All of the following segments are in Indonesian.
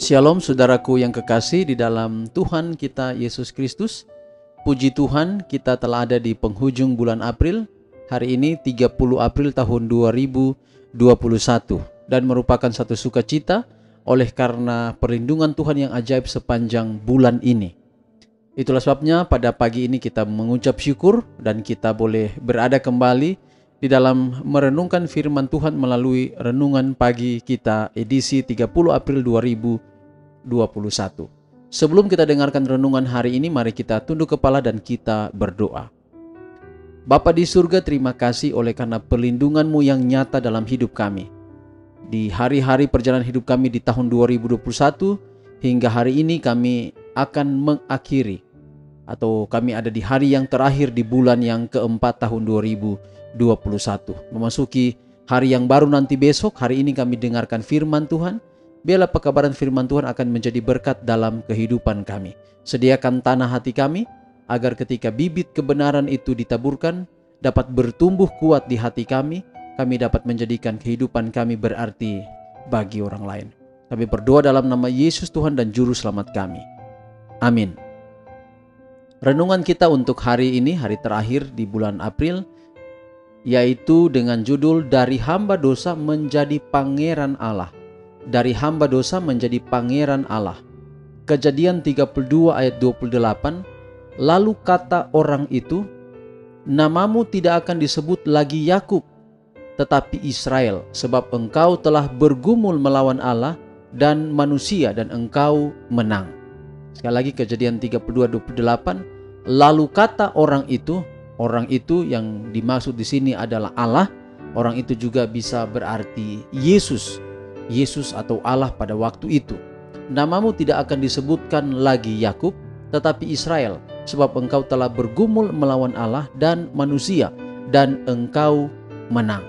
Shalom saudaraku yang kekasih di dalam Tuhan kita Yesus Kristus. Puji Tuhan, kita telah ada di penghujung bulan April. Hari ini 30 April tahun 2021 dan merupakan satu sukacita oleh karena perlindungan Tuhan yang ajaib sepanjang bulan ini. Itulah sebabnya pada pagi ini kita mengucap syukur dan kita boleh berada kembali di dalam merenungkan firman Tuhan melalui renungan pagi kita edisi 30 April 2021. Sebelum kita dengarkan renungan hari ini, mari kita tunduk kepala dan kita berdoa. Bapa di surga, terima kasih oleh karena perlindungan-Mu yang nyata dalam hidup kami. Di hari-hari perjalanan hidup kami di tahun 2021 hingga hari ini kami akan mengakhiri atau kami ada di hari yang terakhir di bulan yang keempat tahun 2021. Memasuki hari yang baru nanti besok, hari ini kami dengarkan firman Tuhan. Biarlah pekabaran firman Tuhan akan menjadi berkat dalam kehidupan kami. Sediakan tanah hati kami, agar ketika bibit kebenaran itu ditaburkan, dapat bertumbuh kuat di hati kami dapat menjadikan kehidupan kami berarti bagi orang lain. Kami berdoa dalam nama Yesus Tuhan dan Juru Selamat kami. Amin. Renungan kita untuk hari ini, hari terakhir di bulan April, yaitu dengan judul Dari Hamba Dosa Menjadi Pangeran Allah. Dari hamba dosa menjadi pangeran Allah. Kejadian 32 ayat 28. Lalu kata orang itu, namamu tidak akan disebut lagi Yakub, tetapi Israel, sebab engkau telah bergumul melawan Allah dan manusia dan engkau menang. Sekali lagi Kejadian 32 28. Lalu kata orang itu yang dimaksud di sini adalah Allah. Orang itu juga bisa berarti Yesus atau Allah pada waktu itu. Namamu tidak akan disebutkan lagi Yakub, tetapi Israel, sebab engkau telah bergumul melawan Allah dan manusia, dan engkau menang.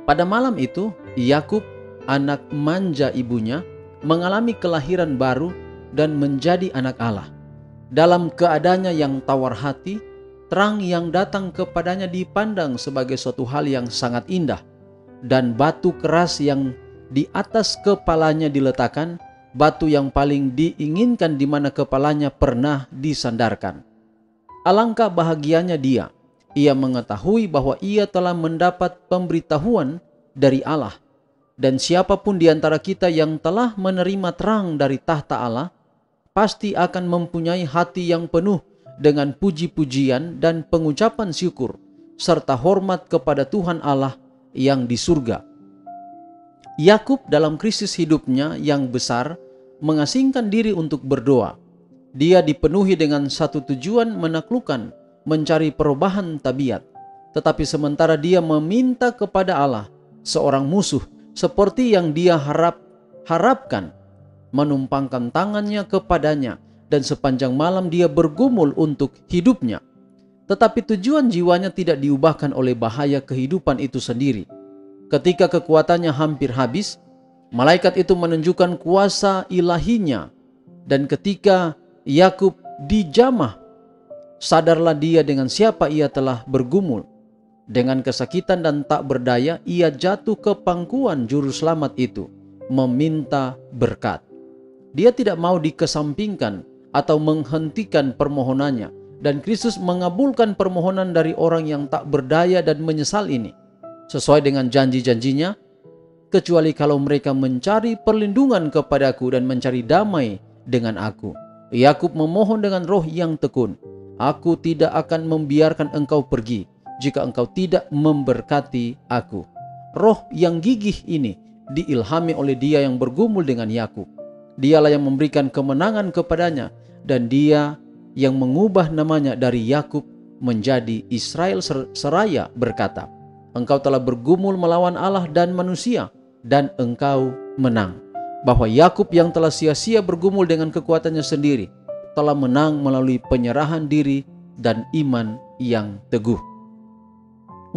Pada malam itu, Yakub, anak manja ibunya, mengalami kelahiran baru dan menjadi anak Allah. Dalam keadaannya yang tawar hati, terang yang datang kepadanya dipandang sebagai suatu hal yang sangat indah. Dan batu keras yang di atas kepalanya diletakkan, batu yang paling diinginkan di mana kepalanya pernah disandarkan. Alangkah bahagianya dia. Ia mengetahui bahwa ia telah mendapat pemberitahuan dari Allah. Dan siapapun di antara kita yang telah menerima terang dari tahta Allah, pasti akan mempunyai hati yang penuh dengan puji-pujian dan pengucapan syukur, serta hormat kepada Tuhan Allah yang di surga. Yakub dalam krisis hidupnya yang besar mengasingkan diri untuk berdoa. Dia dipenuhi dengan satu tujuan menaklukkan, mencari perubahan tabiat. Tetapi sementara dia meminta kepada Allah seorang musuh seperti yang dia harapkan, menumpangkan tangannya kepadanya, dan sepanjang malam dia bergumul untuk hidupnya. Tetapi tujuan jiwanya tidak diubahkan oleh bahaya kehidupan itu sendiri. Ketika kekuatannya hampir habis, malaikat itu menunjukkan kuasa ilahinya. Dan ketika Yakub dijamah, sadarlah dia dengan siapa ia telah bergumul. Dengan kesakitan dan tak berdaya, ia jatuh ke pangkuan juru selamat itu, meminta berkat. Dia tidak mau dikesampingkan atau menghentikan permohonannya. Dan Kristus mengabulkan permohonan dari orang yang tak berdaya dan menyesal ini, sesuai dengan janji-janjinya, kecuali kalau mereka mencari perlindungan kepadaku dan mencari damai dengan aku. Yakub memohon dengan roh yang tekun, aku tidak akan membiarkan engkau pergi jika engkau tidak memberkati aku. Roh yang gigih ini diilhami oleh dia yang bergumul dengan Yakub. Dialah yang memberikan kemenangan kepadanya, dan dia yang mengubah namanya dari Yakub menjadi Israel seraya berkata, engkau telah bergumul melawan Allah dan manusia, dan engkau menang. Bahwa Yakub yang telah sia-sia bergumul dengan kekuatannya sendiri, telah menang melalui penyerahan diri dan iman yang teguh.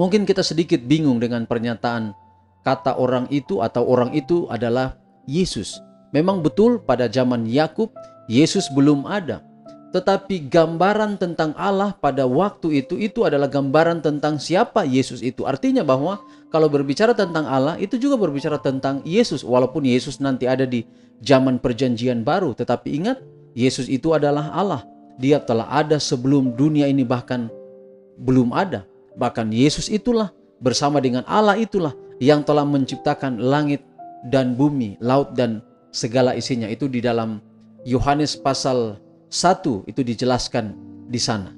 Mungkin kita sedikit bingung dengan pernyataan kata orang itu atau orang itu adalah Yesus. Memang betul pada zaman Yakub, Yesus belum ada. Tetapi gambaran tentang Allah pada waktu itu adalah gambaran tentang siapa Yesus itu. Artinya bahwa kalau berbicara tentang Allah, itu juga berbicara tentang Yesus. Walaupun Yesus nanti ada di zaman perjanjian baru. Tetapi ingat, Yesus itu adalah Allah. Dia telah ada sebelum dunia ini bahkan belum ada. Bahkan Yesus itulah bersama dengan Allah itulah yang telah menciptakan langit dan bumi, laut dan segala isinya. Itu di dalam Yohanes pasal 1 itu dijelaskan di sana.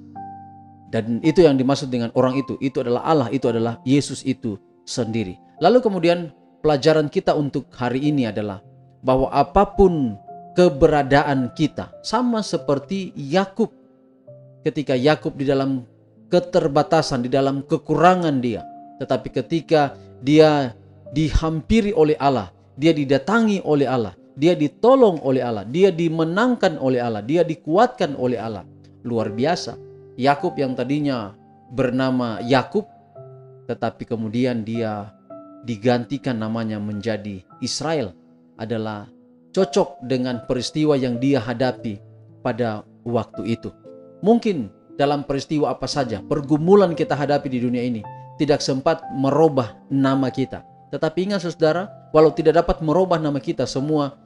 Dan itu yang dimaksud dengan orang itu adalah Allah, itu adalah Yesus itu sendiri. Lalu kemudian pelajaran kita untuk hari ini adalah bahwa apapun keberadaan kita, sama seperti Yakub. Ketika Yakub di dalam keterbatasan, di dalam kekurangan dia, tetapi ketika dia dihampiri oleh Allah, dia didatangi oleh Allah, dia ditolong oleh Allah, dia dimenangkan oleh Allah, dia dikuatkan oleh Allah. Luar biasa. Yakub yang tadinya bernama Yakub, tetapi kemudian dia digantikan namanya menjadi Israel, adalah cocok dengan peristiwa yang dia hadapi pada waktu itu. Mungkin dalam peristiwa apa saja, pergumulan kita hadapi di dunia ini tidak sempat merubah nama kita. Tetapi ingat saudara, walau tidak dapat merubah nama kita semua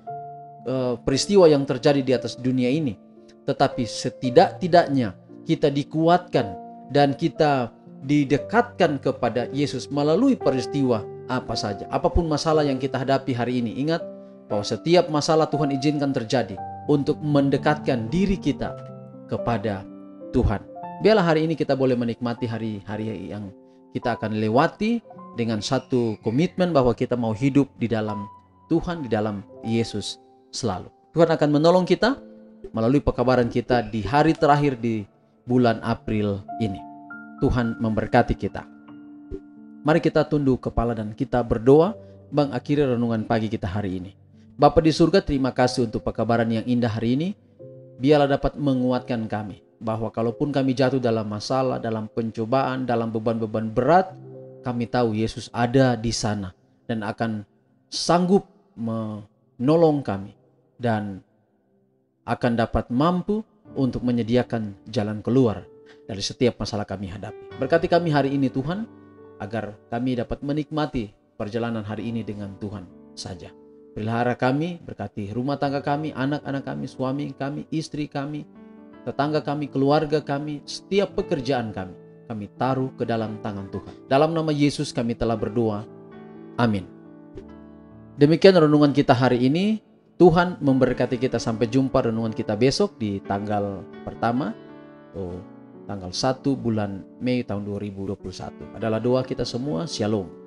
peristiwa yang terjadi di atas dunia ini, tetapi setidak-tidaknya kita dikuatkan dan kita didekatkan kepada Yesus melalui peristiwa apa saja. Apapun masalah yang kita hadapi hari ini, ingat bahwa setiap masalah Tuhan izinkan terjadi untuk mendekatkan diri kita kepada Tuhan. Biarlah hari ini kita boleh menikmati hari-hari yang kita akan lewati dengan satu komitmen bahwa kita mau hidup di dalam Tuhan, di dalam Yesus selalu. Tuhan akan menolong kita melalui pekabaran kita di hari terakhir di bulan April ini. Tuhan memberkati kita. Mari kita tunduk kepala dan kita berdoa mengakhiri renungan pagi kita hari ini. Bapa di surga, terima kasih untuk pekabaran yang indah hari ini. Biarlah dapat menguatkan kami bahwa kalaupun kami jatuh dalam masalah, dalam pencobaan, dalam beban-beban berat, kami tahu Yesus ada di sana dan akan sanggup menolong kami dan akan dapat mampu untuk menyediakan jalan keluar dari setiap masalah kami hadapi. Berkati kami hari ini Tuhan, agar kami dapat menikmati perjalanan hari ini dengan Tuhan saja. Pelihara kami, berkati rumah tangga kami, anak-anak kami, suami kami, istri kami, tetangga kami, keluarga kami, setiap pekerjaan kami taruh ke dalam tangan Tuhan. Dalam nama Yesus kami telah berdoa. Amin. Demikian renungan kita hari ini. Tuhan memberkati kita. Sampai jumpa renungan kita besok di tanggal pertama, tanggal 1 bulan Mei tahun 2021. Adalah doa kita semua. Shalom.